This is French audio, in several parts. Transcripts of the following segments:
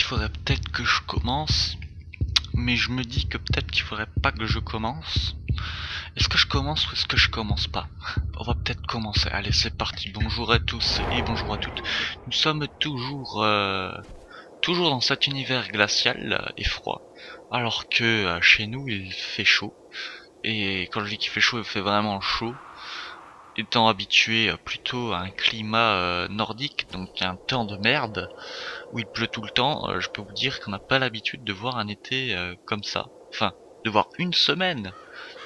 faudrait peut-être que je commence, mais je me dis que peut-être qu'il faudrait pas que je commence. Est-ce que je commence ou est-ce que je commence pas? On va peut-être commencer. Allez, c'est parti. Bonjour à tous et bonjour à toutes. Nous sommes toujours dans cet univers glacial et froid, alors que chez nous il fait chaud. Et quand je dis qu'il fait chaud, il fait vraiment chaud. Étant habitué plutôt à un climat nordique, donc un temps de merde, où il pleut tout le temps, je peux vous dire qu'on n'a pas l'habitude de voir un été comme ça. Enfin, de voir une semaine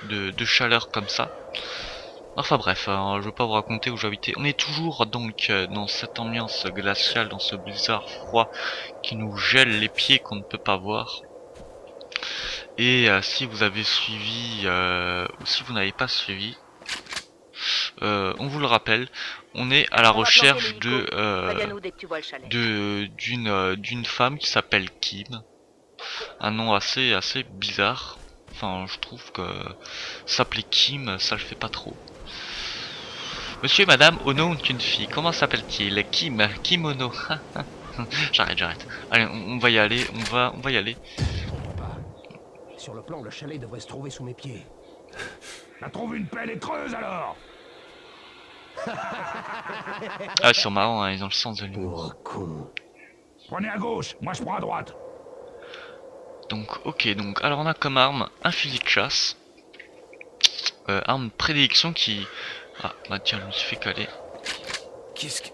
de chaleur comme ça. Enfin bref, je veux pas vous raconter où j'habitais. On est toujours donc dans cette ambiance glaciale, dans ce blizzard froid qui nous gèle les pieds qu'on ne peut pas voir. Et si vous avez suivi, ou si vous n'avez pas suivi, on vous le rappelle, on est à la recherche d'une femme qui s'appelle Kim. Un nom assez bizarre. Enfin, je trouve que s'appeler Kim, ça le fait pas trop. Monsieur et madame, Ono est une fille. Comment s'appelle-t-il? Kim, Kimono. J'arrête. Allez, on va y aller, on va y aller. Sur le plan, le chalet devrait se trouver sous mes pieds. La trouve une pelle et creuse alors. Ah, ils sont marrants, hein, ils ont le sens de l'humour. Oh, con. Prenez à gauche, moi je prends à droite. Donc, ok, donc, alors on a comme arme un fusil de chasse. Arme de prédilection qui... Ah, bah tiens, je me suis fait caler. Qu'est-ce que...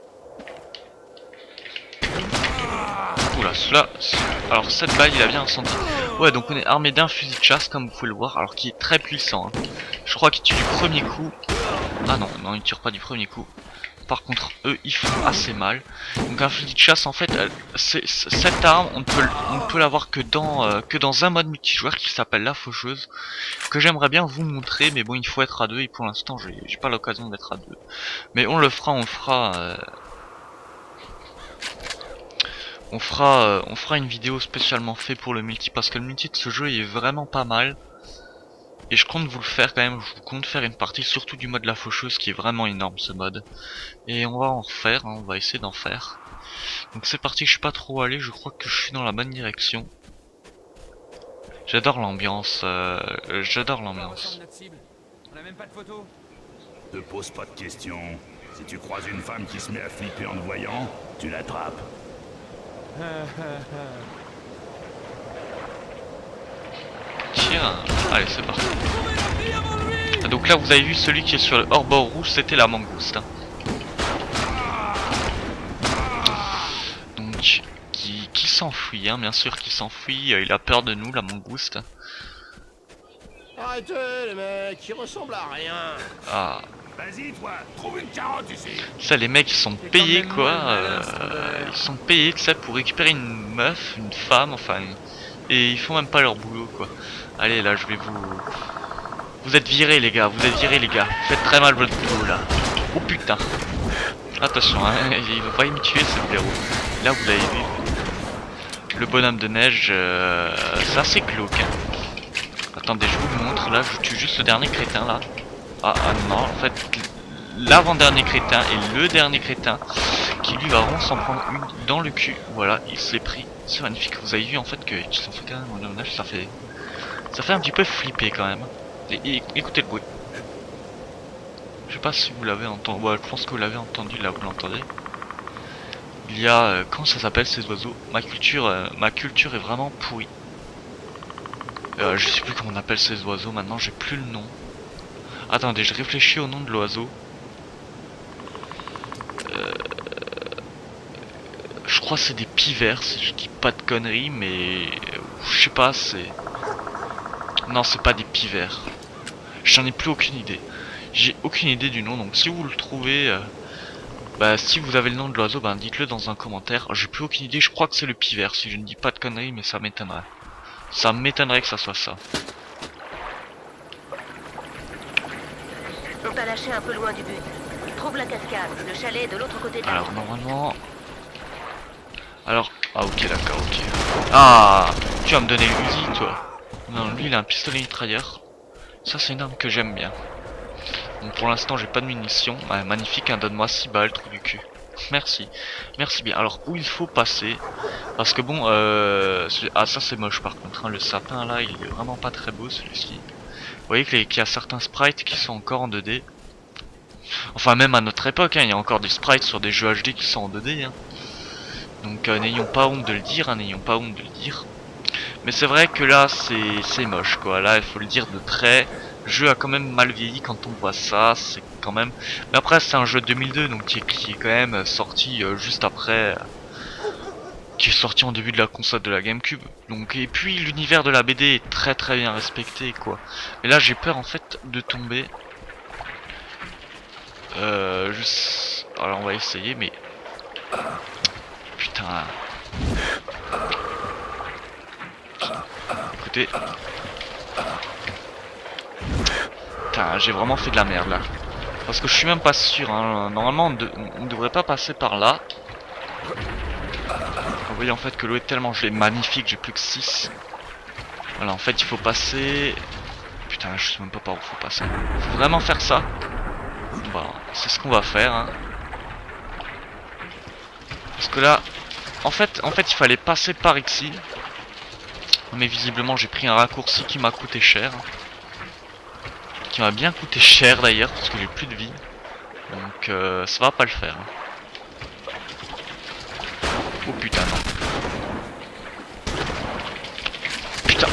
Oula, cela... Alors, cette balle, il a bien senti. Ouais, donc on est armé d'un fusil de chasse, comme vous pouvez le voir, alors qui est très puissant. Hein. Je crois qu'il tue du premier coup. Ah non, il tire pas du premier coup. Par contre, eux, ils font assez mal. Donc un fusil de chasse, en fait, cette arme, on ne peut l'avoir que dans un mode multijoueur qui s'appelle la faucheuse, que j'aimerais bien vous montrer, mais bon, il faut être à deux, et pour l'instant, j'ai pas l'occasion d'être à deux. Mais on le fera, on fera une vidéo spécialement faite pour le multi, parce que le multi de ce jeu est vraiment pas mal. Et je compte vous le faire quand même, je compte faire une partie surtout du mode la faucheuse qui est vraiment énorme ce mode. Et on va en refaire, hein, on va essayer d'en faire. Donc c'est parti, je suis pas trop allé, je crois que je suis dans la bonne direction. J'adore l'ambiance, j'adore l'ambiance. Ne pose pas de questions. Si tu croises une femme qui se met à flipper en te voyant, tu l'attrapes. Tiens, allez c'est parti. Donc là vous avez vu celui qui est sur le hors-bord rouge, c'était la mangouste. Hein. Donc qui s'enfuit, hein, bien sûr qu'il s'enfuit, il a peur de nous la mangouste. Arrêtez les mecs, ils ressemblent à rien. Ah. Vas-y toi, trouve une carotte ici. Ça les mecs ils sont payés quoi, ils sont payés tu sais pour récupérer une meuf, une femme, enfin et ils font même pas leur boulot quoi. Allez là je vais vous êtes virés les gars, vous faites très mal votre boulot là. Oh putain. Attention hein, il va pas me tuer ce blaireau. Là vous l'avez vu. Le bonhomme de neige, c'est assez glauque hein. Attendez je vous le montre, là je tue juste le dernier crétin là. Ah non, en fait l'avant-dernier crétin et le dernier crétin qui lui va vraiment s'en prendre une dans le cul. Voilà, il se l'est pris. C'est magnifique. Vous avez vu en fait qu'ils s'en fait quand même en dommage, ça fait un petit peu flipper quand même. Et écoutez le bruit. Je sais pas si vous l'avez entendu. Ouais, je pense que vous l'avez entendu, là vous l'entendez. Il y a comment ça s'appelle ces oiseaux? Ma culture est vraiment pourrie. Je sais plus comment on appelle ces oiseaux maintenant, j'ai plus le nom. Attendez, je réfléchis au nom de l'oiseau. Je crois que c'est des pivers, si je dis pas de conneries, mais je sais pas, c'est... Non, c'est pas des pivers. J'en ai plus aucune idée. J'ai aucune idée du nom, donc si vous le trouvez... bah, si vous avez le nom de l'oiseau, bah, dites-le dans un commentaire. J'ai plus aucune idée, je crois que c'est le pivert, si je ne dis pas de conneries, mais ça m'étonnerait. Ça m'étonnerait que ça soit ça. On t'a lâché un peu loin du but. Trouve la cascade, le chalet est de l'autre côté de la... Alors normalement... Alors... Ah ok d'accord, ok. Ah, tu vas me donner le Uzi toi. Non, lui il a un pistolet mitrailleur. Ça c'est une arme que j'aime bien. Donc pour l'instant j'ai pas de munitions. Ouais, magnifique, hein, donne-moi 6 balles, trou du cul. Merci. Merci bien. Alors, où il faut passer? Parce que bon, ah ça c'est moche par contre, hein. Le sapin là, il est vraiment pas très beau celui-ci. Vous voyez qu'il y a certains sprites qui sont encore en 2D. Enfin même à notre époque, hein, il y a encore des sprites sur des jeux HD qui sont en 2D. Hein. Donc n'ayons pas honte de le dire, hein, n'ayons pas honte de le dire. Mais c'est vrai que là c'est moche quoi, là il faut le dire de près. Le jeu a quand même mal vieilli quand on voit ça, c'est quand même... Mais après c'est un jeu de 2002 donc qui est quand même sorti juste après... qui est sorti en début de la console de la GameCube. Donc et puis l'univers de la BD est très bien respecté quoi. Et là j'ai peur en fait de tomber... Alors on va essayer mais... Putain... Écoutez... Putain, j'ai vraiment fait de la merde là. Parce que je suis même pas sûr, hein. Normalement on ne devrait pas passer par là. Vous voyez en fait que l'eau est tellement gelée, magnifique, j'ai plus que 6. Voilà, en fait il faut passer... Putain, je sais même pas par où faut passer. Faut vraiment faire ça. Voilà, c'est ce qu'on va faire. Hein. Parce que là, en fait il fallait passer par ici. Mais visiblement j'ai pris un raccourci qui m'a coûté cher. Qui m'a bien coûté cher d'ailleurs, parce que j'ai plus de vie. Donc ça va pas le faire. Oh putain non. Putain.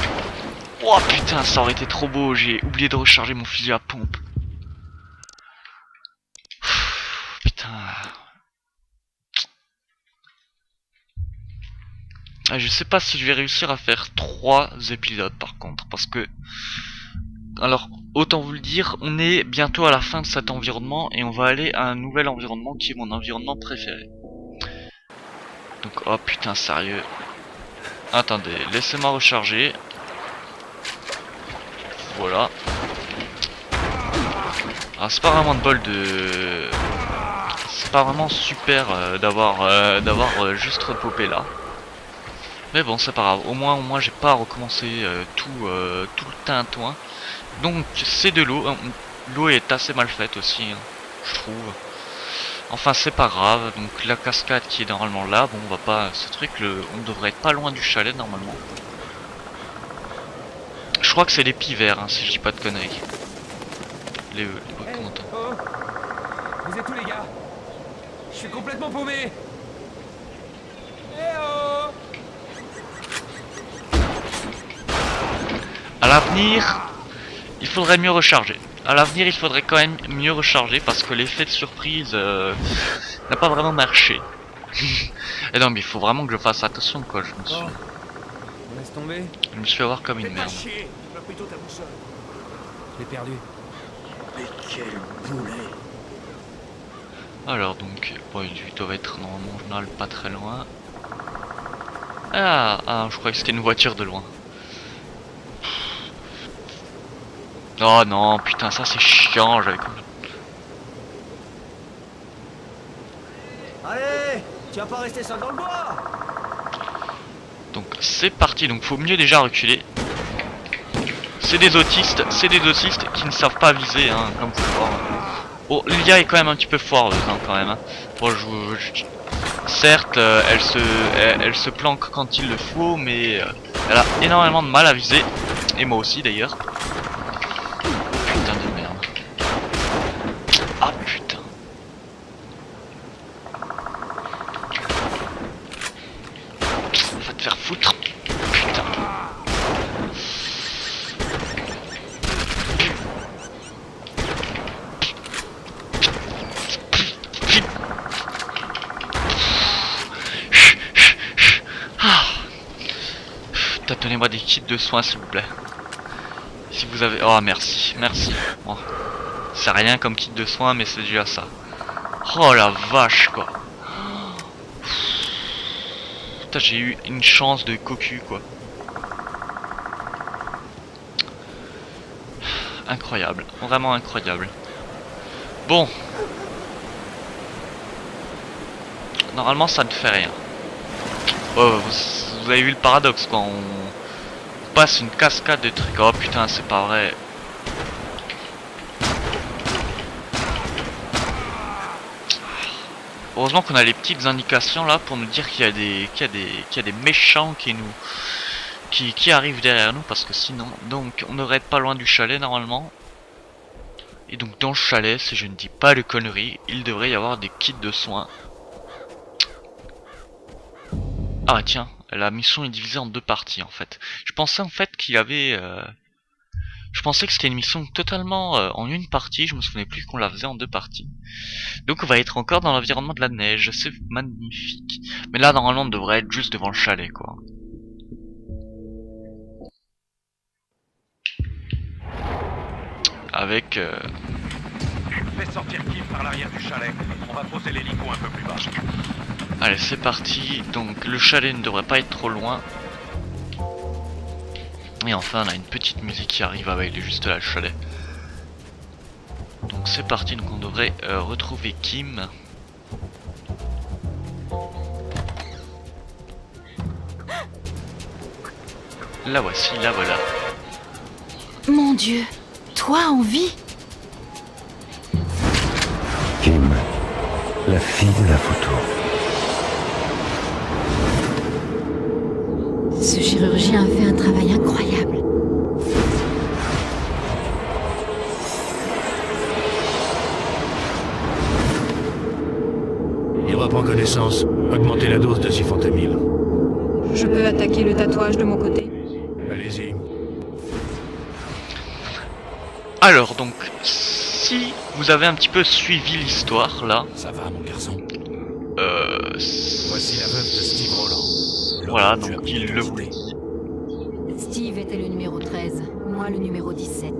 Oh putain, ça aurait été trop beau, j'ai oublié de recharger mon fusil à pompe. Putain. Ah, je sais pas si je vais réussir à faire 3 épisodes par contre, parce que... Alors, autant vous le dire, on est bientôt à la fin de cet environnement et on va aller à un nouvel environnement qui est mon environnement préféré. Donc, oh putain, sérieux. Attendez, laissez-moi recharger. Voilà. Alors, c'est pas vraiment de bol de... C'est pas vraiment super d'avoir juste repopé là. Mais bon, c'est pas grave. Au moins j'ai pas recommencé tout le tintouin. Donc, c'est de l'eau. L'eau est assez mal faite aussi, hein, je trouve. Enfin, c'est pas grave. Donc, la cascade qui est normalement là. Bon, on va pas... Ce truc, on devrait être pas loin du chalet, normalement. Je crois que c'est les pivers, hein, si je dis pas de conneries. Les comment Oh, vous êtes où les gars? Je suis complètement paumé. Eh oh! À l'avenir, il faudrait mieux recharger. À l'avenir, il faudrait quand même mieux recharger parce que l'effet de surprise n'a pas vraiment marché. Et non, mais il faut vraiment que je fasse attention quoi. Je me suis fait avoir comme une merde. Je l'ai perdu. Mais quel boulet! Alors donc, bon, il doit être normalement en général pas très loin. Ah, je croyais que c'était une voiture de loin. Oh non, putain, ça c'est chiant, j'avais compris. Allez! Tu vas pas rester seul dans le bois! Donc c'est parti, donc faut mieux déjà reculer. C'est des autistes qui ne savent pas viser, hein, comme vous pouvez voir. Oh, l'IA est quand même un petit peu foireuse, hein, quand même. Hein. Bon, certes, elle se planque quand il le faut, mais elle a énormément de mal à viser. Et moi aussi d'ailleurs. Putain de merde. Ah putain. Va te faire foutre. Putain. Donnez-moi des kits de soins s'il vous plaît. Si vous avez... Oh merci, merci. Bon. C'est rien comme kit de soins mais c'est déjà ça. Oh la vache quoi. Putain, j'ai eu une chance de cocu quoi. Incroyable, vraiment incroyable. Bon. Normalement ça ne fait rien. Oh, vous avez vu le paradoxe quoi, on passe une cascade de trucs. Oh putain, c'est pas vrai. Heureusement qu'on a les petites indications là pour nous dire qu'il y a des méchants qui arrivent derrière nous, parce que sinon, donc on devrait être pas loin du chalet normalement. Et donc dans le chalet, si je ne dis pas de conneries, il devrait y avoir des kits de soins. Ah tiens, la mission est divisée en deux parties en fait. Je pensais en fait qu'il y avait... Je pensais que c'était une mission totalement en une partie, je me souvenais plus qu'on la faisait en deux parties. Donc on va être encore dans l'environnement de la neige, c'est magnifique. Mais là normalement on devrait être juste devant le chalet quoi. Avec... Fais sortir Kim par l'arrière du chalet. On va poser l'hélico un peu plus bas. Allez c'est parti, donc le chalet ne devrait pas être trop loin. Et enfin on a une petite musique qui arrive, ah ouais, il est juste là le chalet. Donc c'est parti, donc on devrait retrouver Kim. La voici, la voilà. Mon Dieu, toi en vie? Kim, la fille de la photo. Ce chirurgien a fait un travail incroyable. Il reprend connaissance. Augmentez la dose de sifentamil. Je peux attaquer le tatouage de mon côté. Allez-y. Alors donc, si vous avez un petit peu suivi l'histoire là, Ça va, mon garçon. voici la veuve de Steve Roland. Voilà, donc il le vous dit. Steve était le numéro 13, moi le numéro 17.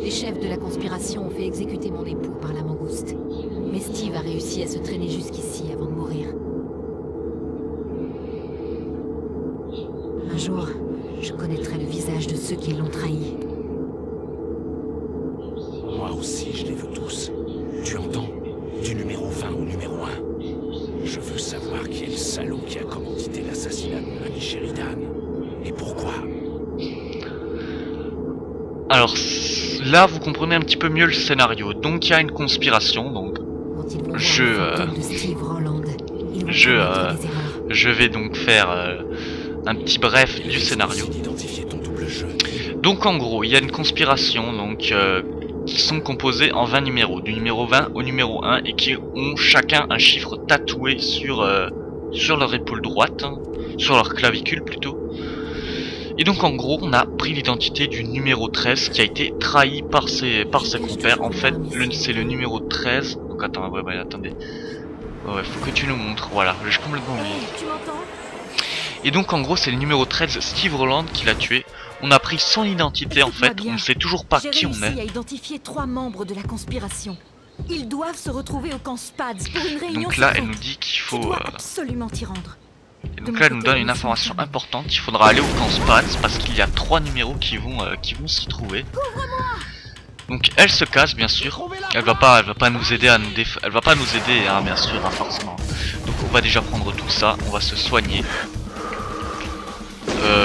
Les chefs de la conspiration ont fait exécuter mon époux par la mangouste. Mais Steve a réussi à se traîner jusqu'ici avant de mourir. Un jour, je connaîtrai le visage de ceux qui l'ont trahi. Moi aussi, je les veux tous. Tu entends? Du numéro 20 au numéro 1. Je veux savoir qui est le salaud qui a commandité l'assassinat de mon ami Sheridan. Et pourquoi? Alors là vous comprenez un petit peu mieux le scénario. Donc il y a une conspiration, donc Quand ils vont voir Je, le fantôme de Steve Roland, ils vont je, commettre des erreurs. je vais donc faire un petit bref du scénario. D'identifier ton double jeu. Donc en gros, il y a une conspiration donc qui sont composés en 20 numéros, du numéro 20 au numéro 1, et qui ont chacun un chiffre tatoué sur leur épaule droite, hein, sur leur clavicule plutôt. Et donc en gros, on a pris l'identité du numéro 13 qui a été trahi par ses compères. En fait, c'est le numéro 13. Donc attends, ouais, attendez. Ouais, faut que tu nous montres. Voilà, j'ai complètement oublié. Tu m'entends? Et donc en gros, c'est le numéro 13, Steve Roland, qui l'a tué. On a pris son identité en fait, Écoute-moi on ne bien. sait toujours pas J'ai qui on réussi est. à identifier 3 membres de la conspiration. Ils doivent se retrouver au camp Spads pour une réunion Donc là, secrète. elle nous dit qu'il Tu faut... dois absolument t'y rendre. Et donc là, elle nous donne une information importante. Il faudra aller au camp Spatz parce qu'il y a 3 numéros qui vont s'y trouver. Donc elle se casse bien sûr. Elle va pas nous aider à nous elle va pas nous aider hein, bien sûr hein, forcément. Donc on va déjà prendre tout ça. On va se soigner.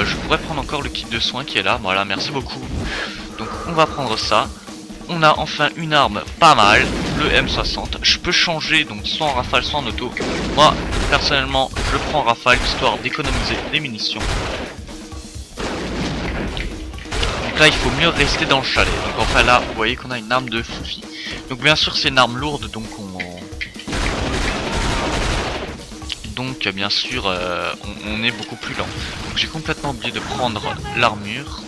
Je pourrais prendre encore le kit de soins qui est là. Voilà, merci beaucoup. Donc on va prendre ça. On a enfin une arme pas mal, le M60. Je peux changer donc soit en rafale soit en auto. Moi personnellement je prends en rafale histoire d'économiser des munitions. Donc là il faut mieux rester dans le chalet. Donc enfin là vous voyez qu'on a une arme de foufi. Donc bien sûr c'est une arme lourde donc bien sûr on est beaucoup plus lent. Donc j'ai complètement oublié de prendre l'armure,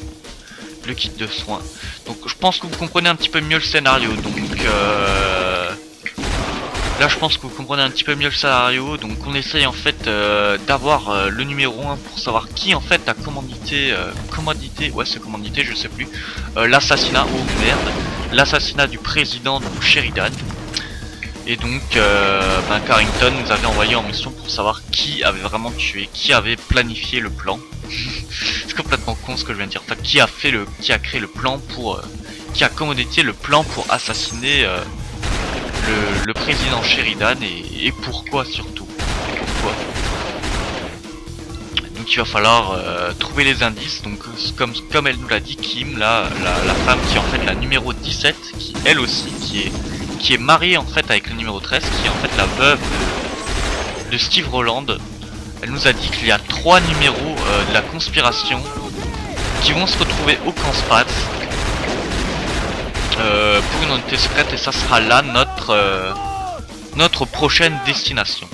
le kit de soins. Donc je pense que vous comprenez un petit peu mieux le scénario. Donc là je pense que vous comprenez un petit peu mieux le scénario. Donc on essaye en fait d'avoir le numéro 1 pour savoir qui en fait a commandité je sais plus, l'assassinat, oh merde, l'assassinat du président donc Sheridan. Et donc Carrington nous avait envoyé en mission pour savoir qui avait vraiment tué, qui avait planifié le plan. C'est complètement con ce que je viens de dire. Enfin, qui a créé le plan pour, qui a commandité le plan pour assassiner le président Sheridan et pourquoi surtout. Pourquoi. Donc il va falloir trouver les indices. Donc comme elle nous l'a dit, Kim, la femme qui est en fait la numéro 17, qui elle aussi qui est mariée en fait avec le numéro 13, qui est en fait la veuve de Steve Rowland. Elle nous a dit qu'il y a 3 numéros de la conspiration qui vont se retrouver au camp Spatz pour une unité secrète, et ça sera là notre prochaine destination.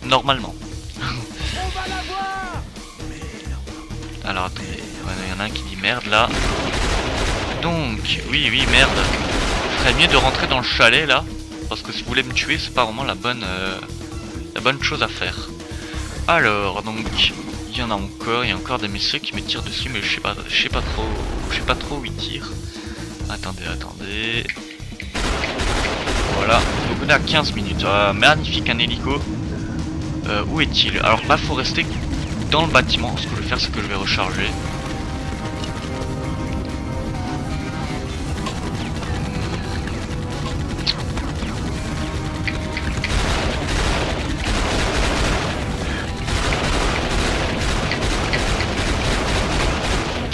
Normalement. Alors attendez, il y en a un qui dit merde là. Donc, oui, merde. Il ferait mieux de rentrer dans le chalet là. Parce que si vous voulez me tuer, c'est pas vraiment la bonne chose à faire. Alors, donc, il y en a encore, il y a encore des messieurs qui me tirent dessus, mais je sais pas trop où ils tirent. Attendez. Voilà, donc on est à 15 minutes. Magnifique, un hélico. Où est-il? Alors là, faut rester dans le bâtiment. Ce que je vais faire, c'est que je vais recharger.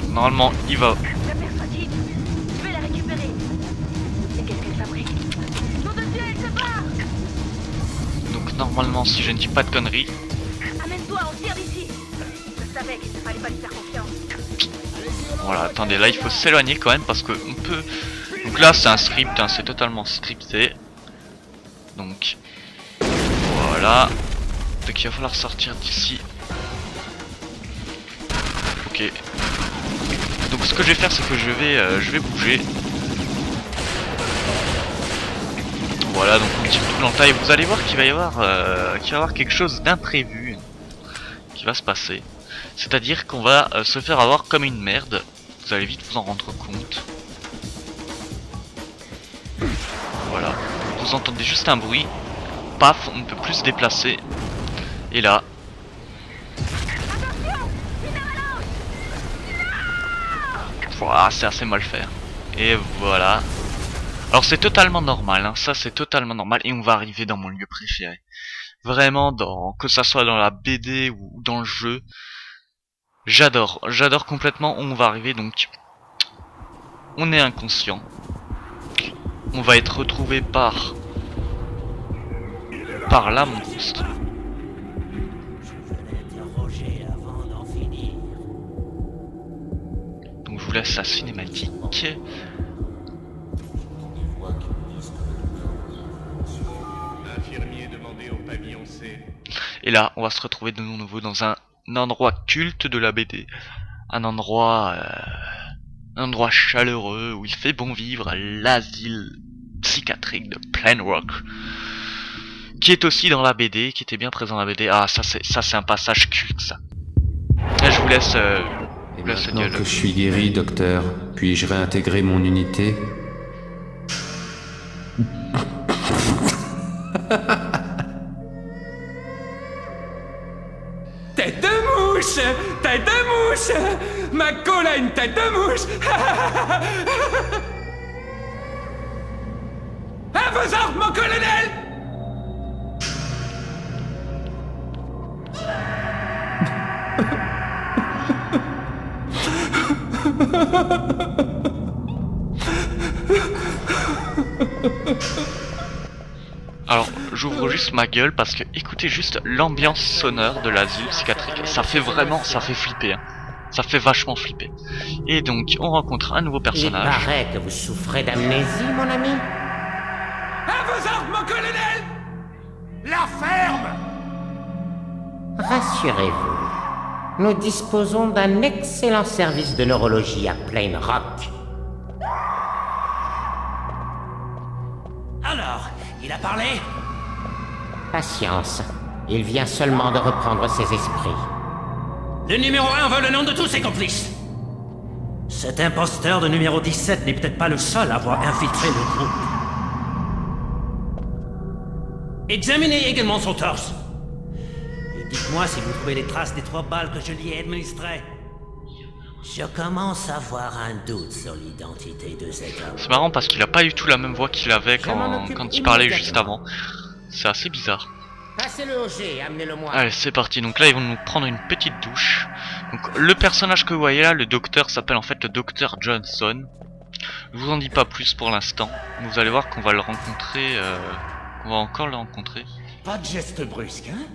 Normalement, il va. La persuasive. Je vais la récupérer. Et qu'est-ce qu'elle fabrique? Nom de Dieu, elle se barre! Donc normalement, si je ne dis pas de conneries. Amène-toi, on tire d'ici. Je savais qu'il ne fallait pas lui faire confiance. Voilà, attendez, là il faut s'éloigner quand même parce que on peut. Donc là c'est un script, hein, c'est totalement scripté. Donc voilà. Donc il va falloir sortir d'ici. Ok. Donc ce que je vais faire, c'est que je vais bouger. Voilà, donc on tire tout dans le tas et vous allez voir qu'il va y avoir quelque chose d'imprévu qui va se passer. C'est-à-dire qu'on va se faire avoir comme une merde. Vous allez vite vous en rendre compte. Voilà. Vous entendez juste un bruit. Paf, on ne peut plus se déplacer. Et là. Voilà, c'est assez mal fait. Et voilà. Alors c'est totalement normal, hein. Ça c'est totalement normal. Et on va arriver dans mon lieu préféré. Vraiment, que ça soit dans la BD ou dans le jeu. J'adore complètement. On va arriver donc. On est inconscient. On va être retrouvé par la monstre. Donc je vous laisse la cinématique. Et là, on va se retrouver de nouveau dans un endroit culte de la BD. Un endroit chaleureux où il fait bon vivre, l'asile psychiatrique de Plainrock, qui est aussi dans la BD, qui était bien présent dans la BD. Ah, ça c'est un passage culte, ça. Là, je vous laisse maintenant que je suis guéri, docteur, puis-je réintégrer mon unité? Tête de mouche! Tête de mouche! McCall a une tête de mouche! À vos ordres, mon colonel! Alors, j'ouvre juste ma gueule parce que écoutez juste l'ambiance sonore de l'asile psychiatrique. Ça fait flipper, hein. Ça fait vachement flipper. Et donc, on rencontre un nouveau personnage. Il paraît que vous souffrez d'amnésie, mon ami. À vos ordres, mon colonel! La ferme! Rassurez-vous, nous disposons d'un excellent service de neurologie à Plainrock. Alors, il a parlé? Patience, il vient seulement de reprendre ses esprits. Le numéro 1 veut le nom de tous ses complices. Cet imposteur de numéro 17 n'est peut-être pas le seul à avoir infiltré le groupe. Examinez également son torse. Et dites-moi si vous trouvez les traces des 3 balles que je lui ai administrées. Je commence à avoir un doute sur l'identité de cet homme. C'est marrant parce qu'il a pas du tout la même voix qu'il avait quand il parlait juste avant. C'est assez bizarre. Passez-le au G, amenez-le-moi. Allez, c'est parti. Donc là, ils vont nous prendre une petite douche. Donc le personnage que vous voyez là, le docteur, s'appelle en fait le docteur Johnson. Je vous en dis pas plus pour l'instant. Vous allez voir qu'on va le rencontrer. On va encore le rencontrer. Pas de geste brusque, hein?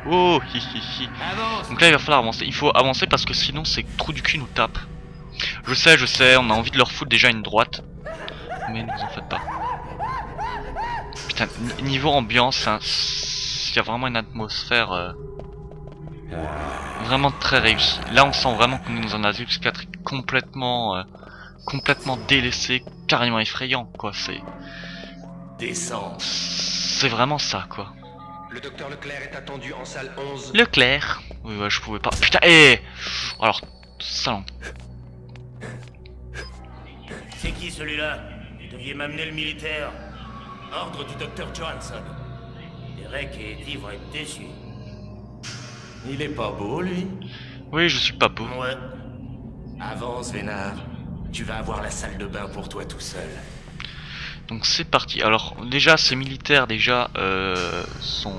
Oh, hi, hi, hi. Donc là il va falloir avancer. Il faut avancer parce que sinon ces trous du cul nous tapent. Je sais, on a envie de leur foutre déjà une droite. Mais ne vous en faites pas. Putain, niveau ambiance, hein, il y a vraiment une atmosphère vraiment très réussie. Là on sent vraiment qu'on est dans un asile psychiatrique complètement délaissé, carrément effrayant quoi. C'est vraiment ça quoi. Le docteur Leclerc est attendu en salle 11. Leclerc. Oui ouais, je pouvais pas. Putain, alors, salon. C'est qui celui-là? Vous deviez m'amener le militaire. Ordre du docteur Johansson. Derek et Eddie vont être déçus. Il est pas beau, lui? Oui, je suis pas beau. Ouais. Avance, Vénard. Tu vas avoir la salle de bain pour toi tout seul. Donc c'est parti. Alors déjà ces militaires déjà sont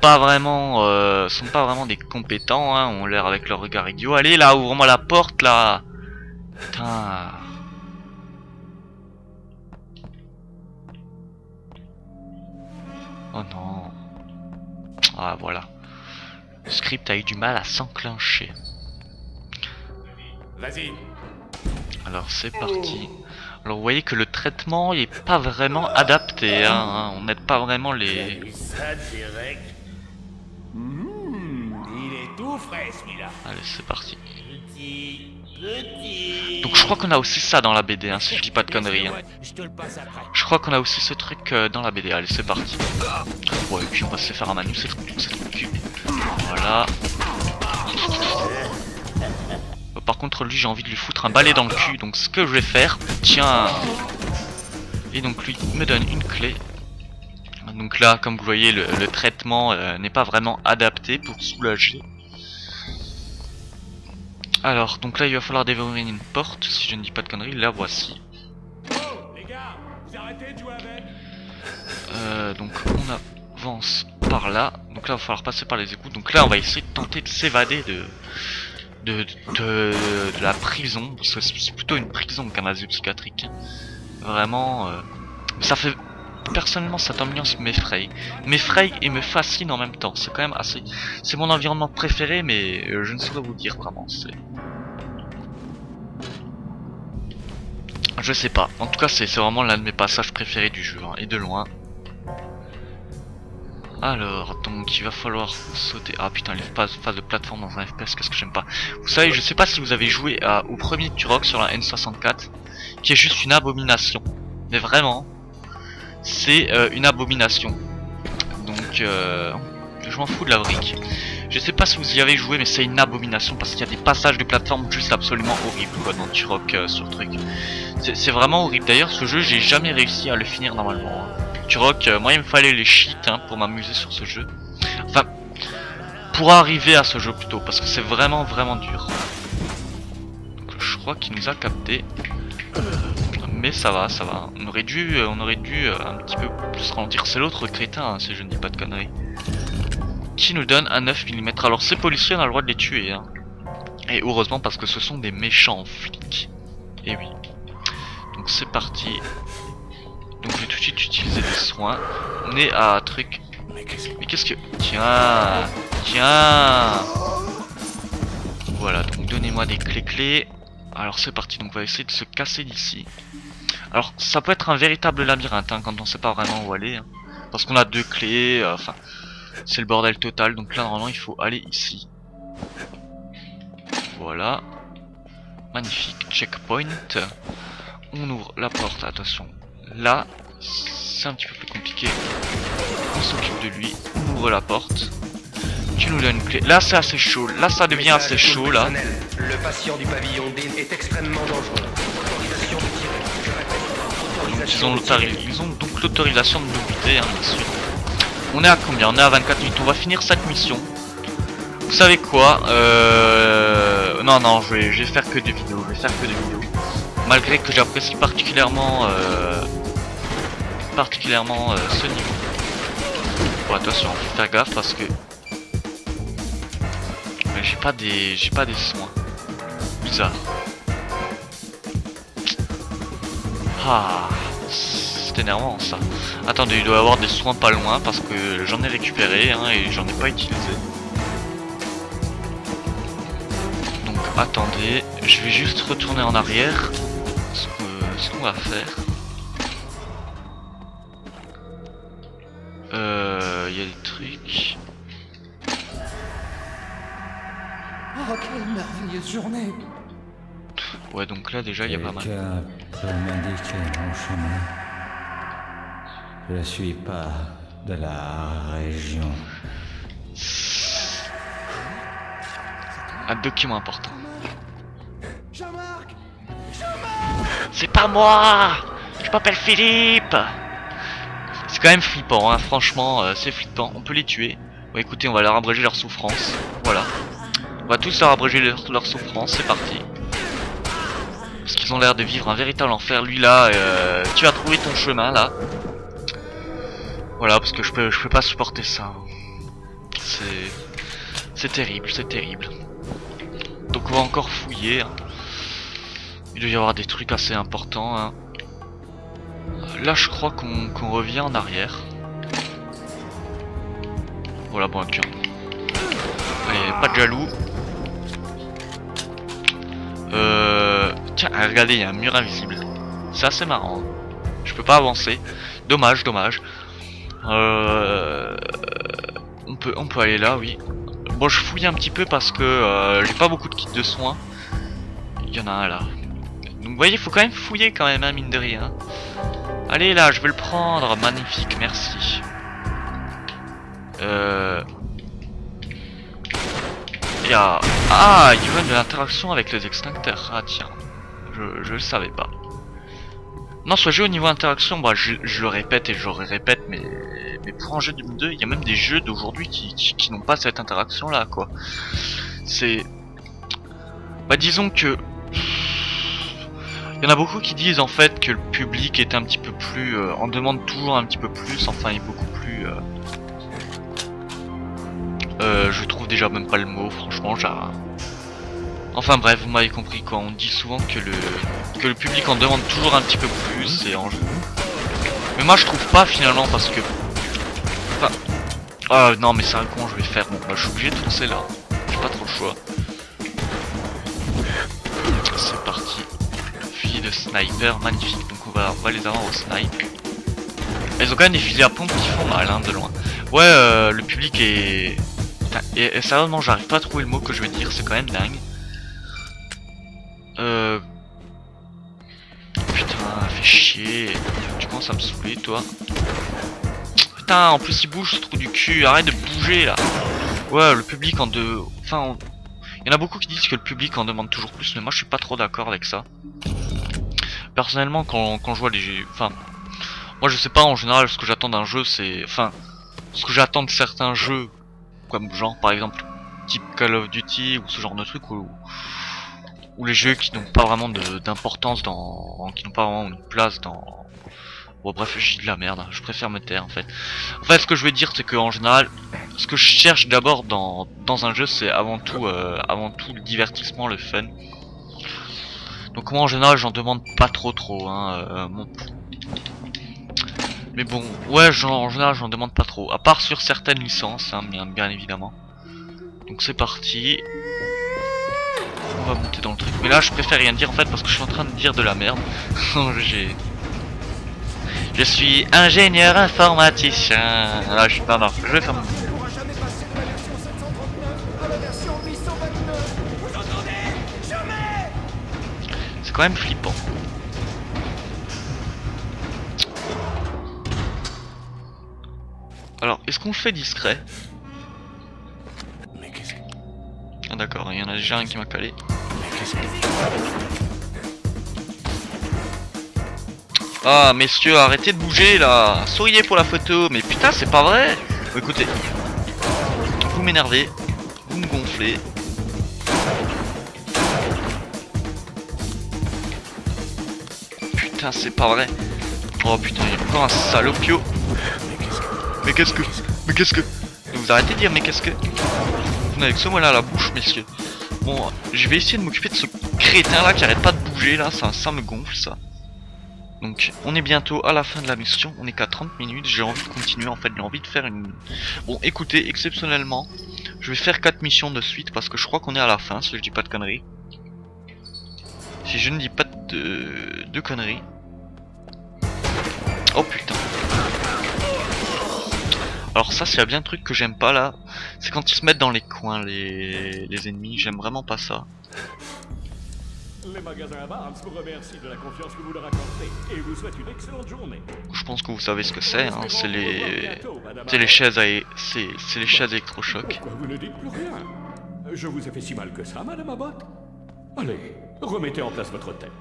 pas vraiment des compétents, hein, ont l'air avec leur regard idiot. Allez là, ouvre-moi la porte là. Putain. Oh non. Ah voilà. Le script a eu du mal à s'enclencher. Vas-y. Alors c'est parti. Alors vous voyez que le traitement est pas vraiment adapté, hein, on n'aide pas vraiment les... Il est tout frais celui-là. Allez c'est parti. Donc je crois qu'on a aussi ça dans la BD, hein, si je dis pas de conneries. Hein. Je crois qu'on a aussi ce truc dans la BD, allez c'est parti. Ouais et puis on va se les faire à Manu, c'est le cul. Voilà. Par contre lui j'ai envie de lui foutre un balai dans le cul, donc ce que je vais faire, tiens. Et donc lui me donne une clé. Donc là comme vous voyez le traitement n'est pas vraiment adapté pour soulager. Alors donc là il va falloir déverrouiller une porte, si je ne dis pas de conneries, la voici. Donc on avance par là, donc là il va falloir passer par les égouts, donc là on va essayer de tenter de s'évader de la prison, parce que c'est plutôt une prison qu'un asile psychiatrique. Vraiment, ça fait... Personnellement cette ambiance m'effraie et me fascine en même temps, c'est quand même assez... C'est mon environnement préféré mais je ne saurais vous dire vraiment, c'est... Je sais pas, en tout cas c'est vraiment l'un de mes passages préférés du jeu, hein, et de loin. Alors, donc il va falloir sauter... Ah putain, les phases de plateforme dans un FPS, qu'est-ce que j'aime pas. Vous savez, je sais pas si vous avez joué au premier Turok sur la N64, qui est juste une abomination. Mais vraiment, c'est une abomination. Donc, je m'en fous de la brique. Je sais pas si vous y avez joué, mais c'est une abomination parce qu'il y a des passages de plateforme juste absolument horribles quoi, dans Turok sur truc. C'est vraiment horrible. D'ailleurs, ce jeu, j'ai jamais réussi à le finir normalement. Turok, moi il me fallait les cheats hein, pour m'amuser sur ce jeu. Enfin, pour arriver à ce jeu plutôt, parce que c'est vraiment dur. Donc, je crois qu'il nous a capté. Mais ça va. On aurait dû un petit peu plus ralentir. C'est l'autre crétin, hein, si je ne dis pas de conneries. Qui nous donne un 9 mm. Alors ces policiers, on a le droit de les tuer. Hein. Et heureusement parce que ce sont des méchants flics. Et oui. Donc c'est parti. Donc je vais tout de suite utiliser des soins. On est à un truc. Mais qu'est-ce que... Tiens. Voilà, donc donnez-moi des clés. Alors c'est parti, donc on va essayer de se casser d'ici. Alors ça peut être un véritable labyrinthe hein, quand on sait pas vraiment où aller. Hein. Parce qu'on a deux clés, enfin... c'est le bordel total, donc là normalement il faut aller ici. Voilà. Magnifique, checkpoint. On ouvre la porte, attention. Là, c'est un petit peu plus compliqué. On s'occupe de lui, on ouvre la porte. Tu nous donnes une clé. Là c'est assez chaud, là ça devient assez chaud là. Le patient du pavillon D est extrêmement dangereux. Autorisation de tirer. Je répète. Ils ont donc l'autorisation de nous buter, hein, bien sûr. On est à combien? On est à 24 minutes. On va finir cette mission. Vous savez quoi? Non, je vais faire que des vidéos. Malgré que j'apprécie particulièrement ce niveau. Bon, attention, faut faire gaffe parce que j'ai pas des soins. Bizarre. Ah, c'est énervant ça. Attendez, il doit y avoir des soins pas loin parce que j'en ai récupéré hein, et j'en ai pas utilisé. Donc attendez, je vais juste retourner en arrière. Ce qu'on va faire. Il y a des trucs. Oh, quelle merveilleuse journée! Ouais, donc là déjà il y a pas mal. Quelqu'un peut m'indiquer mon chemin. Je ne suis pas de la région. Un document important. C'est pas moi! Je m'appelle Philippe! C'est quand même flippant, hein, franchement, c'est flippant. On peut les tuer. Bon, écoutez, on va leur abréger leur souffrance. Voilà. On va tous leur abréger leur souffrance, c'est parti. Parce qu'ils ont l'air de vivre un véritable enfer. Lui là, tu as trouvé ton chemin là. Voilà, parce que je peux pas supporter ça. C'est terrible, c'est terrible. Donc on va encore fouiller. Hein. Il doit y avoir des trucs assez importants. Hein. Là je crois qu'on revient en arrière. Voilà, bon tiens. Allez, pas de jaloux. Tiens, regardez, il y a un mur invisible. C'est assez marrant. Je peux pas avancer. Dommage, dommage. On peut aller là, oui. Bon, je fouille un petit peu parce que j'ai pas beaucoup de kits de soins. Il y en a un là. Donc vous voyez, il faut quand même fouiller quand même, hein, mine de rien. Allez là, je vais le prendre. Magnifique, merci. Il y a... Ah, il y a de l'interaction avec les extincteurs. Ah tiens, je le savais pas. Non, ce jeu au niveau interaction, bah, je le répète et je le répète, mais pour un jeu de 2, il y a même des jeux d'aujourd'hui qui n'ont pas cette interaction là, quoi. C'est... Bah disons que... Il y en a beaucoup qui disent en fait que le public est un petit peu plus... en demande toujours un petit peu plus, enfin il est beaucoup plus... je trouve déjà même pas le mot, franchement, enfin bref, vous m'avez compris quoi, on dit souvent que le public en demande toujours un petit peu plus et en jeu. Mais moi je trouve pas finalement parce que... Enfin... non mais c'est un con, je vais faire, bon bah je suis obligé de foncer là, j'ai pas trop le choix. C'est parti. Fusil de sniper, magnifique, donc on va les avoir au snipe. Elles ont quand même des fusils à pompe qui font mal hein, de loin. Ouais, le public est... Putain, et sérieusement j'arrive pas à trouver le mot que je veux dire, c'est quand même dingue. Putain, fais chier. Tu commences à me saouler toi. Putain, en plus il bouge ce trou du cul, arrête de bouger là. Ouais, le public en deux... Enfin, il y en a beaucoup qui disent que le public en demande toujours plus, mais moi je suis pas trop d'accord avec ça. Personnellement, quand je vois les jeux... Enfin, moi je sais pas en général ce que j'attends d'un jeu, c'est... Enfin, ce que j'attends de certains jeux, comme genre par exemple type Call of Duty ou ce genre de truc où les jeux qui n'ont pas vraiment d'importance qui n'ont pas vraiment une place dans... Bon bref, je dis de la merde, je préfère me taire en fait. En fait ce que je veux dire c'est que en général, ce que je cherche d'abord dans un jeu c'est avant tout le divertissement, le fun. Donc moi en général j'en demande pas trop hein, mais bon, ouais en général j'en demande pas trop, à part sur certaines licences hein, bien évidemment. Donc c'est parti. On va monter dans le truc. Mais là je préfère rien dire en fait parce que je suis en train de dire de la merde. Je suis ingénieur informaticien. Non, je vais faire mon... C'est quand même flippant. Alors, est-ce qu'on le fait discret? Ah d'accord, il y en a déjà un qui m'a calé. Ah messieurs, arrêtez de bouger là. Souriez pour la photo. Mais putain c'est pas vrai. Bon, écoutez, vous m'énervez, vous me gonflez. Putain c'est pas vrai. Oh putain, il y a encore un salopio. Mais qu'est-ce que... Vous arrêtez de dire mais qu'est-ce que... Vous avec ce mot là à la bouche messieurs. Bon, je vais essayer de m'occuper de ce crétin là qui arrête pas de bouger là, ça me gonfle ça. Donc on est bientôt à la fin de la mission, on est qu'à 30 minutes, j'ai envie de continuer en fait, j'ai envie de faire une... Bon écoutez, exceptionnellement, je vais faire 4 missions de suite parce que je crois qu'on est à la fin, si je dis pas de conneries. Si je ne dis pas de conneries. Oh putain. Alors ça c'est bien un truc que j'aime pas là, c'est quand ils se mettent dans les coins les ennemis, j'aime vraiment pas ça. Les magasins Barnes vous remercient de la confiance que vous leur accordez et vous souhaitent une excellente journée. Je pense que vous savez ce que c'est, hein. C'est les chaises c'est les chaises électrochocs. Pourquoi vous ne dites plus rien? Je vous ai fait si mal que ça, Madame Abbott? Allez, remettez en place votre tête.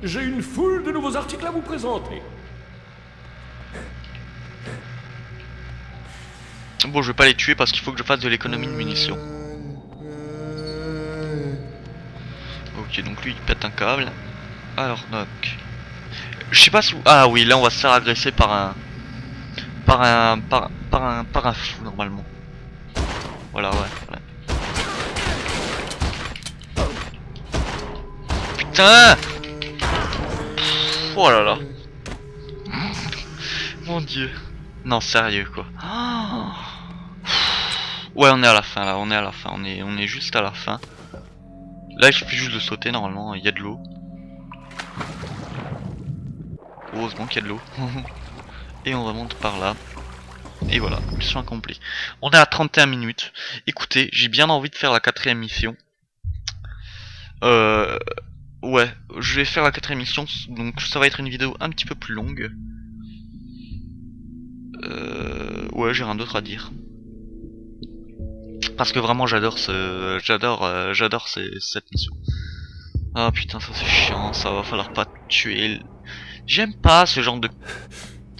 J'ai une foule de nouveaux articles à vous présenter. Bon, je vais pas les tuer parce qu'il faut que je fasse de l'économie de munitions. Ok, donc lui il pète un câble. Alors donc, je sais pas si... Ah oui, là on va se faire agresser par un fou normalement. Voilà, ouais. Putain. Oh là là. Mon dieu. Non, sérieux quoi. Ouais, on est à la fin là, on est juste à la fin. Là il suffit juste de sauter normalement, il y a de l'eau. Heureusement qu'il y a de l'eau. Et on remonte par là. Et voilà, mission accomplie. On est à 31 minutes. Écoutez, j'ai bien envie de faire la 4ème mission. Ouais, je vais faire la 4ème mission, donc ça va être une vidéo un petit peu plus longue. Ouais, j'ai rien d'autre à dire. Parce que vraiment j'adore cette mission. Ah putain, ça c'est chiant, ça va falloir pas tuer. J'aime pas ce genre de...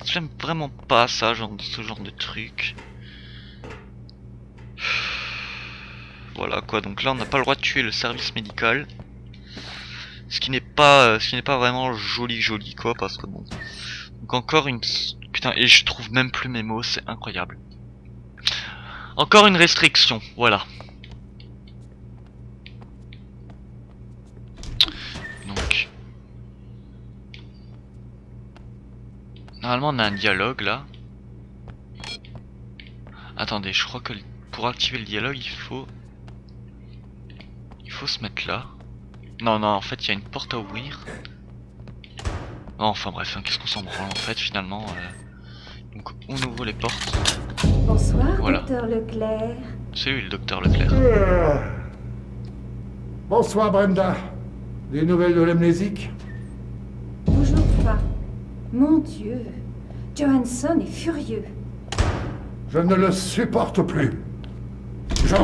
J'aime vraiment pas ça, ce genre de truc. Voilà quoi, donc là on n'a pas le droit de tuer le service médical. Ce qui n'est pas vraiment joli quoi, parce que bon. Donc encore une... Putain, et je trouve même plus mes mots, c'est incroyable. Encore une restriction, voilà. Donc... Normalement on a un dialogue là. Attendez, je crois que pour activer le dialogue il faut se mettre là. Non, en fait il y a une porte à ouvrir. Non, enfin bref, hein, qu'est-ce qu'on s'en branle en fait finalement. Donc on ouvre les portes. Bonsoir, voilà. Docteur Leclerc. C'est lui le Docteur Leclerc. Bonsoir Brenda. Des nouvelles de l'amnésique? Toujours pas. Mon Dieu, Johansson est furieux. Je ne le supporte plus. Jean,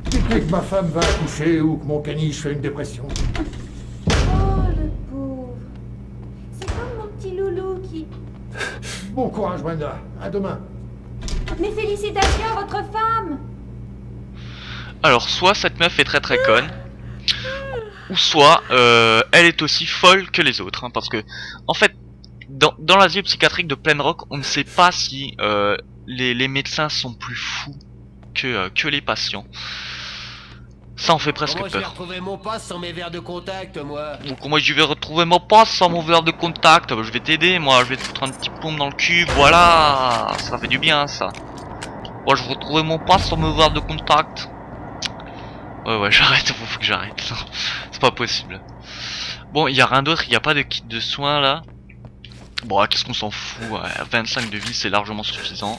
dites-lui que ma femme va accoucher ou que mon caniche fait une dépression. Oh, le pauvre. C'est comme mon petit loulou qui... Bon courage Brenda, à demain. Mes félicitations à votre femme. Alors soit cette meuf est très conne, ou soit elle est aussi folle que les autres, hein, parce que en fait dans l'asile psychiatrique de Plainrock on ne sait pas si les médecins sont plus fous que les patients. Ça en fait presque peur. Moi je vais retrouver mon passe sans mes verres de contact moi. Comment je vais retrouver mon passe sans mon verre de contact? Je vais t'aider moi, je vais te foutre un petit pompe dans le cul, voilà. Ça fait du bien ça. Moi je vais retrouver mon passe sans mon verre de contact. Ouais j'arrête, faut que j'arrête. C'est pas possible. Bon, il y a rien d'autre, il n'y a pas de kit de soins là. Bon, qu'est-ce qu'on s'en fout, 25 de vie c'est largement suffisant.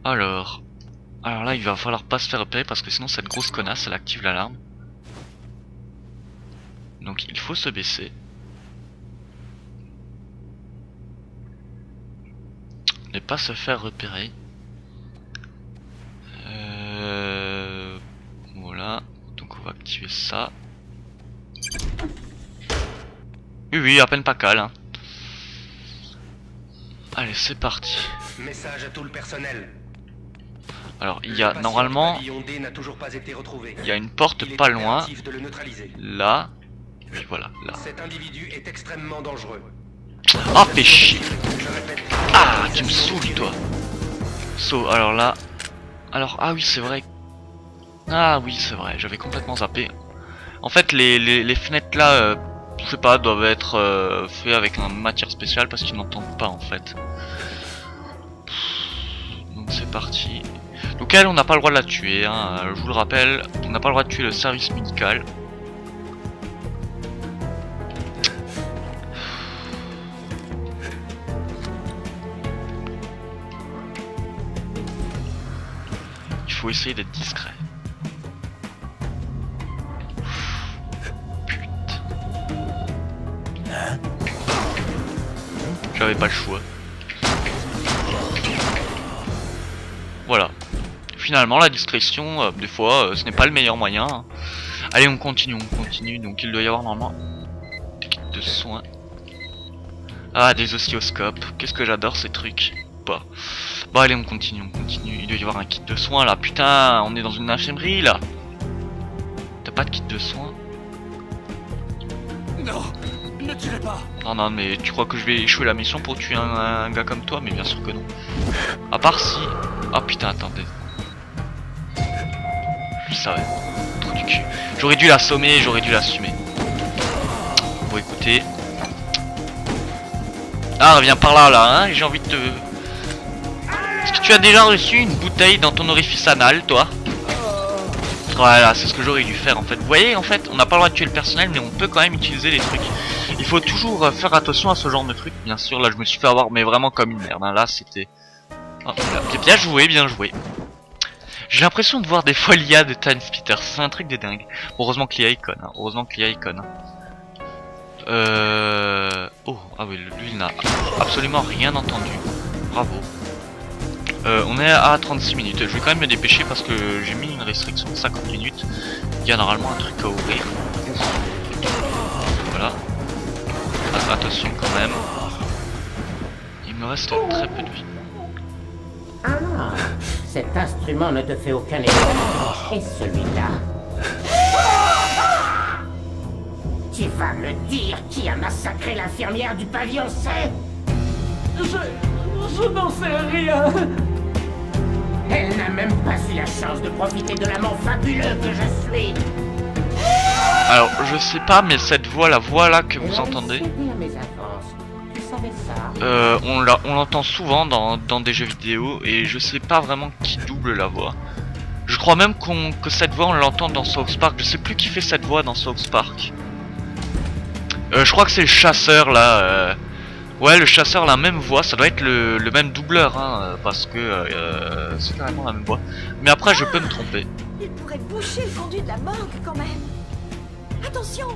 Alors là il va falloir pas se faire repérer parce que sinon cette grosse connasse elle active l'alarme. Donc il faut se baisser. Ne pas se faire repérer. Voilà, donc on va activer ça. Oui, à peine pas cale, hein. Allez, c'est parti. Message à tout le personnel. Alors, il y a normalement... Il y a une porte pas loin. Là. Oui, voilà, là. Cet individu est extrêmement dangereux. Ah, fais chier. Ah, tu me saoules, toi. Alors là... Alors, ah oui, c'est vrai. Ah oui, c'est vrai, j'avais complètement zappé. En fait, les fenêtres là, je sais pas, doivent être faits avec une matière spéciale parce qu'ils n'entendent pas en fait. Donc c'est parti. Donc elle, on n'a pas le droit de la tuer, hein. Je vous le rappelle, on n'a pas le droit de tuer le service médical. Il faut essayer d'être discret. J'avais pas le choix. Voilà. Finalement, la discrétion, des fois, ce n'est pas le meilleur moyen. Hein. Allez, on continue. Donc il doit y avoir normalement des kits de soins. Ah, des oscilloscopes. Qu'est-ce que j'adore ces trucs. Pas. Bon, allez, on continue. Il doit y avoir un kit de soins là. Putain, on est dans une infirmerie là. T'as pas de kit de soins? Non, ne tirez pas. Non, mais tu crois que je vais échouer la mission pour tuer un gars comme toi? Mais bien sûr que non. À part si... Ah putain, attendez. Je savais. Trou du cul. J'aurais dû l'assommer, j'aurais dû l'assumer. Bon, écoutez. Ah, reviens par là, hein. J'ai envie de te... Est-ce que tu as déjà reçu une bouteille dans ton orifice anal, toi? Voilà, c'est ce que j'aurais dû faire en fait. Vous voyez, en fait, on n'a pas le droit de tuer le personnel, mais on peut quand même utiliser les trucs. Il faut toujours faire attention à ce genre de trucs. Bien sûr, là, je me suis fait avoir, mais vraiment comme une merde. Hein. Là, c'était... Oh, bien joué, bien joué. J'ai l'impression de voir des fois l'IA de Time Splitter. C'est un truc de dingue. Bon, heureusement que l'IA icône. Hein. Heureusement que l'IA icône. Oh, ah oui, lui, il n'a absolument rien entendu. Bravo. On est à 36 minutes. Je vais quand même me dépêcher parce que j'ai mis une restriction de 50 minutes. Il y a normalement un truc à ouvrir. Voilà. Ah, attention quand même. Il me reste très peu de vie. Ah, cet instrument ne te fait aucun effet. Et celui-là? Tu vas me dire qui a massacré l'infirmière du pavillon C? Je n'en sais rien. Elle n'a même pas eu la chance de profiter de l'amant fabuleux que je suis. Alors, je sais pas, mais cette voix, la voix là que vous entendez, on l'entend souvent dans des jeux vidéo et je sais pas vraiment qui double la voix. Je crois même que cette voix on l'entend dans South Park. Je sais plus qui fait cette voix dans South Park. Je crois que c'est le chasseur là. Ouais, le chasseur, la même voix, ça doit être le même doubleur, hein, parce que c'est carrément la même voix. Mais après, je peux me tromper. Il pourrait boucher le conduit de la morgue quand même. Attention!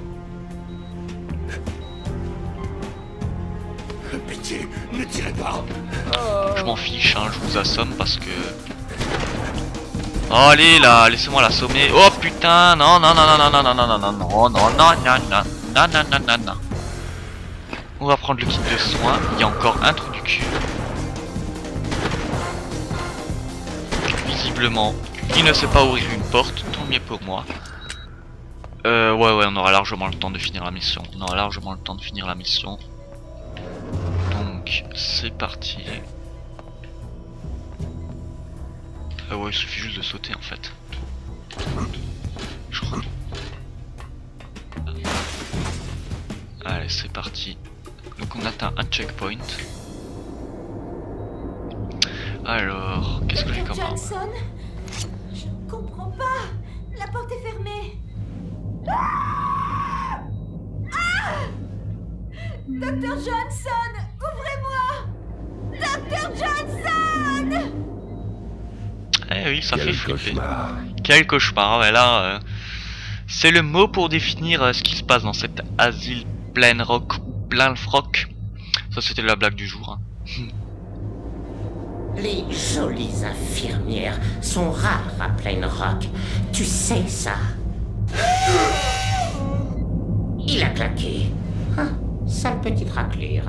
Pitié, ne tirez pas. Je m'en fiche, hein, je vous assomme parce que... Oh, allez là, laissez-moi l'assommer. Oh putain, non. On va prendre le kit de soins. Il y a encore un trou du cul. Visiblement, il ne sait pas ouvrir une porte. Tant mieux pour moi. Ouais, on aura largement le temps de finir la mission. Donc, c'est parti. Ouais, il suffit juste de sauter en fait. Je crois. Allez, c'est parti. Donc on atteint un checkpoint. Alors, qu'est-ce que j'ai comme arme? Johnson, je ne comprends pas. La porte est fermée. Dr. Johnson, ouvrez-moi. Dr. Johnson. Eh oui, ça fait flipper. Quel cauchemar. Ouais, là, c'est le mot pour définir ce qui se passe dans cet asile plein rock ou plein froc. Ça, c'était la blague du jour. Hein. Les jolies infirmières sont rares à Plain Rock. Tu sais ça? Il a claqué. Ah, sale petite raclure.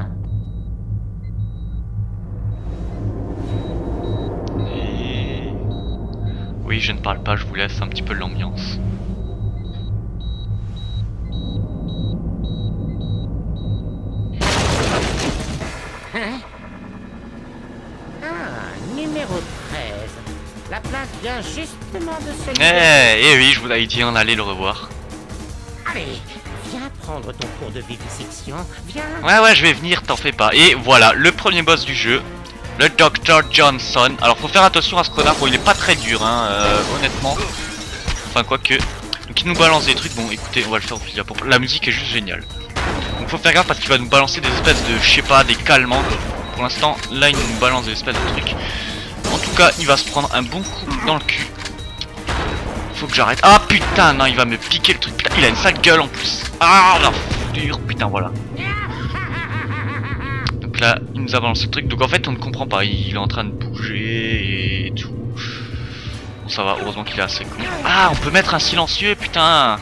Et... Oui, je ne parle pas, je vous laisse un petit peu l'ambiance. Hein? Ah, numéro 13. La place vient justement de se... Eh oui, je vous l'avais dit, on allait le revoir. Allez, Viens prendre ton cours de vivisection, viens. Ouais, je vais venir, t'en fais pas. Et voilà, le premier boss du jeu, le Dr. Johnson. Alors faut faire attention à ce connard, bon il est pas très dur, hein, honnêtement. Enfin, quoique. Donc il nous balance des trucs, bon écoutez, on va le faire au plaisir. La musique est juste géniale. Donc faut faire gaffe parce qu'il va nous balancer des espèces de, je sais pas, des calmants. Pour l'instant, là il nous balance des espèces de trucs. En tout cas, il va se prendre un bon coup dans le cul. Faut que j'arrête. Ah putain, non, il va me piquer le truc. Putain, il a une sale gueule en plus. Ah la foudure, putain, voilà. Donc là, il nous a balancé le truc. Donc en fait, on ne comprend pas. Il est en train de bouger et tout. Bon, ça va, heureusement qu'il est assez con. Ah, on peut mettre un silencieux, putain.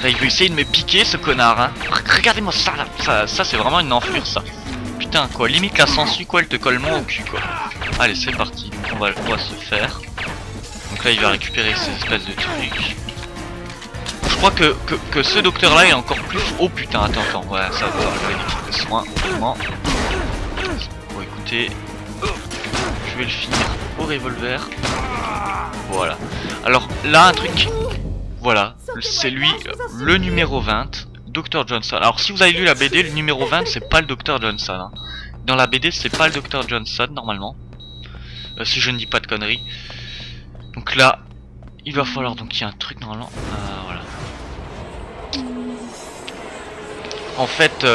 Là, il veut essayer de me piquer, ce connard, hein. Regardez-moi ça, là. Ça c'est vraiment une enflure, ça. Putain, quoi. Limite, la sangsue, quoi, elle te colle moins au cul, quoi. Allez, c'est parti. Donc, on va se faire. Donc là, il va récupérer ces espèces de trucs. Je crois que ce docteur-là est encore plus... Oh putain, attends. Ouais, ça va. Je vais une équipe de soins. Bon, écoutez... Je vais le finir au revolver. Voilà. Alors, là, un truc... Voilà. C'est lui, le numéro 20. Dr. Johnson. Alors, si vous avez lu la BD, le numéro 20, c'est pas le Dr. Johnson. Hein. Dans la BD, c'est pas le Dr. Johnson, normalement. Si je ne dis pas de conneries. Donc là, il va falloir donc qu'il y ait un truc normalement. Voilà. En fait,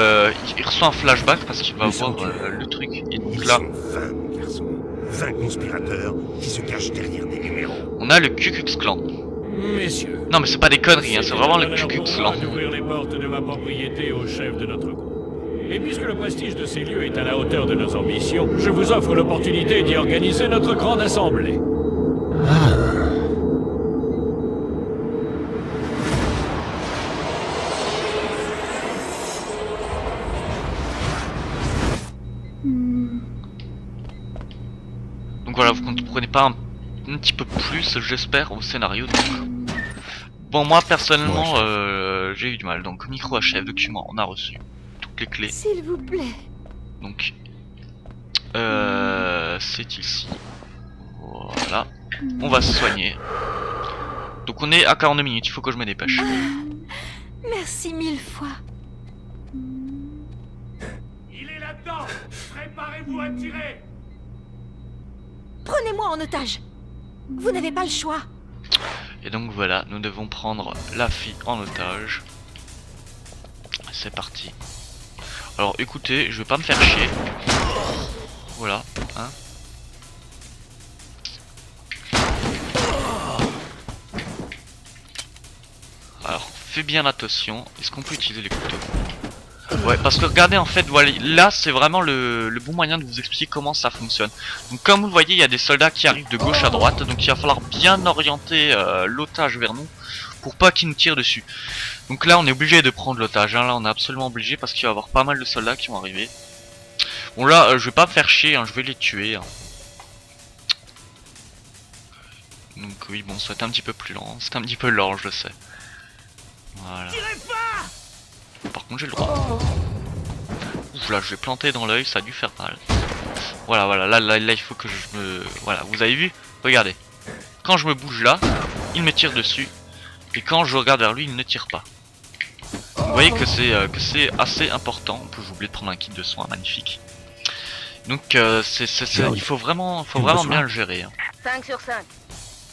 il reçoit un flashback parce qu'il va voir le truc. Et donc là, 20 garçons, 20 conspirateurs qui se cachent derrière des numéros. On a le Ku Klux Klan. Messieurs. Non mais c'est pas des conneries, hein, c'est vraiment le Ku Klux Klan. D'ouvrir les portes de ma propriété au chef de notre groupe. Et puisque le prestige de ces lieux est à la hauteur de nos ambitions, je vous offre l'opportunité d'y organiser notre grande assemblée. Donc voilà, vous comprenez pas un petit peu plus, j'espère, au scénario. Donc... Bon, moi personnellement, j'ai eu du mal. Donc micro HF, document, on a reçu toutes les clés. S'il vous plaît. Donc c'est ici. Voilà. On va se soigner. Donc on est à 42 minutes, il faut que je me dépêche. Merci 1000 fois. Il est là-dedans. Préparez-vous à tirer. Prenez-moi en otage. Vous n'avez pas le choix. Et donc voilà, nous devons prendre la fille en otage. C'est parti. Alors écoutez, je vais pas me faire chier. Voilà, hein. Alors, fais bien attention. Est-ce qu'on peut utiliser les couteaux? Ouais, parce que regardez, en fait, voilà, là c'est vraiment le bon moyen de vous expliquer comment ça fonctionne. Donc comme vous le voyez, il y a des soldats qui arrivent de gauche à droite, donc il va falloir bien orienter l'otage vers nous pour pas qu'ils nous tirent dessus. Donc là on est obligé de prendre l'otage, hein. Là on est absolument obligé parce qu'il va y avoir pas mal de soldats qui vont arriver. Bon là je vais pas me faire chier, hein, je vais les tuer. Hein. Donc oui, bon, ça va être un petit peu plus lent, c'est un petit peu lent, je le sais. Voilà. Par contre j'ai le droit. Ouf, là je vais planter dans l'œil, ça a dû faire mal. Voilà, là il faut que je me... Voilà, vous avez vu? Regardez. Quand je me bouge là, il me tire dessus. Et quand je regarde vers lui, il ne tire pas. Donc, vous voyez que c'est assez important. J'ai oublié de prendre un kit de soins, magnifique. Donc il faut vraiment bien le gérer. Hein. 5 sur 5.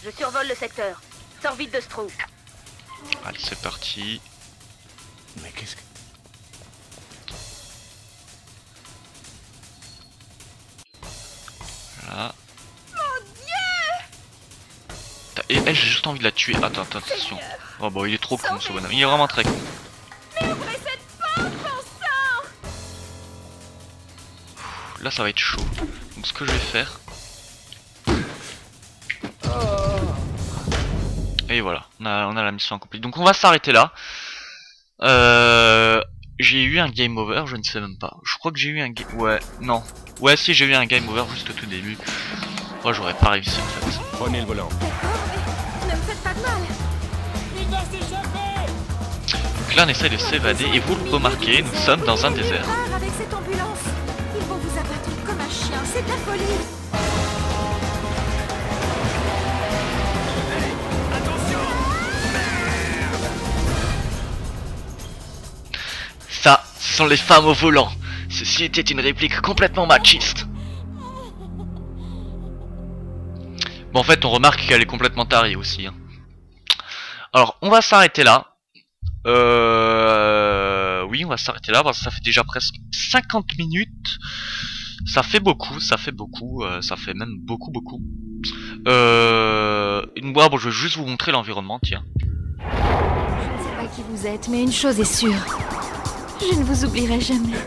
Je survole le secteur. Sors vite de ce trou. Allez, c'est parti. Mais qu'est-ce que... Voilà. Mon Dieu! Et elle, j'ai juste envie de la tuer. Attends, attention. Oh bah il est trop con ce bonhomme. Il est vraiment très con. Mais ouvrez cette porte, bon sang! Là ça va être chaud. Donc ce que je vais faire... Et voilà, on a la mission accomplie. Donc on va s'arrêter là. J'ai eu un game over, je ne sais même pas. Je crois que j'ai eu un game... Ouais, non. Ouais, si, j'ai eu un game over juste au tout début. Moi, j'aurais pas réussi en fait. Prenez le volant. Ne me faites pas de mal. Il va s'échapper. Donc là, on essaie de s'évader. Et vous le remarquez, nous sommes dans un désert. Avec cette ambulance, ils vont vous abattre comme un chien. C'est de la folie. Attention. sont les femmes au volant. Ceci était une réplique complètement machiste. Bon, en fait, on remarque qu'elle est complètement tarée aussi. Hein. Alors, on va s'arrêter là. Oui, on va s'arrêter là parce que ça fait déjà presque 50 minutes. Ça fait beaucoup, ça fait même beaucoup. Moi, bon, je vais juste vous montrer l'environnement, tiens. Je ne sais pas qui vous êtes, mais une chose est sûre. Je ne vous oublierai jamais.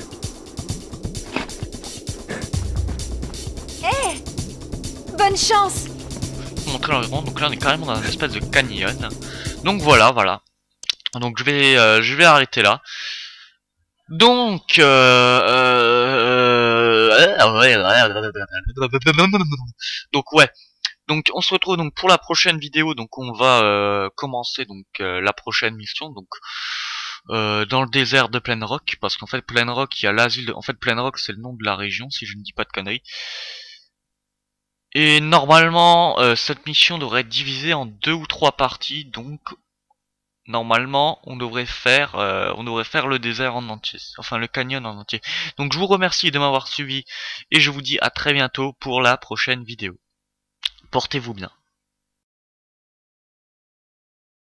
Hé! Bonne chance! Pour montrer l'environnement, donc là on est carrément dans une espèce de canyon. Donc voilà. Donc je vais arrêter là. Donc ouais. Donc on se retrouve donc pour la prochaine vidéo. Donc on va commencer donc la prochaine mission. Donc dans le désert de Plain Rock, parce qu'en fait Plain Rock il y a l'asile de... En fait Plain Rock c'est le nom de la région si je ne dis pas de conneries. Et normalement cette mission devrait être divisée en 2 ou 3 parties. Donc normalement on devrait faire le désert en entier, enfin le canyon en entier. Donc je vous remercie de m'avoir suivi et je vous dis à très bientôt pour la prochaine vidéo. Portez-vous bien.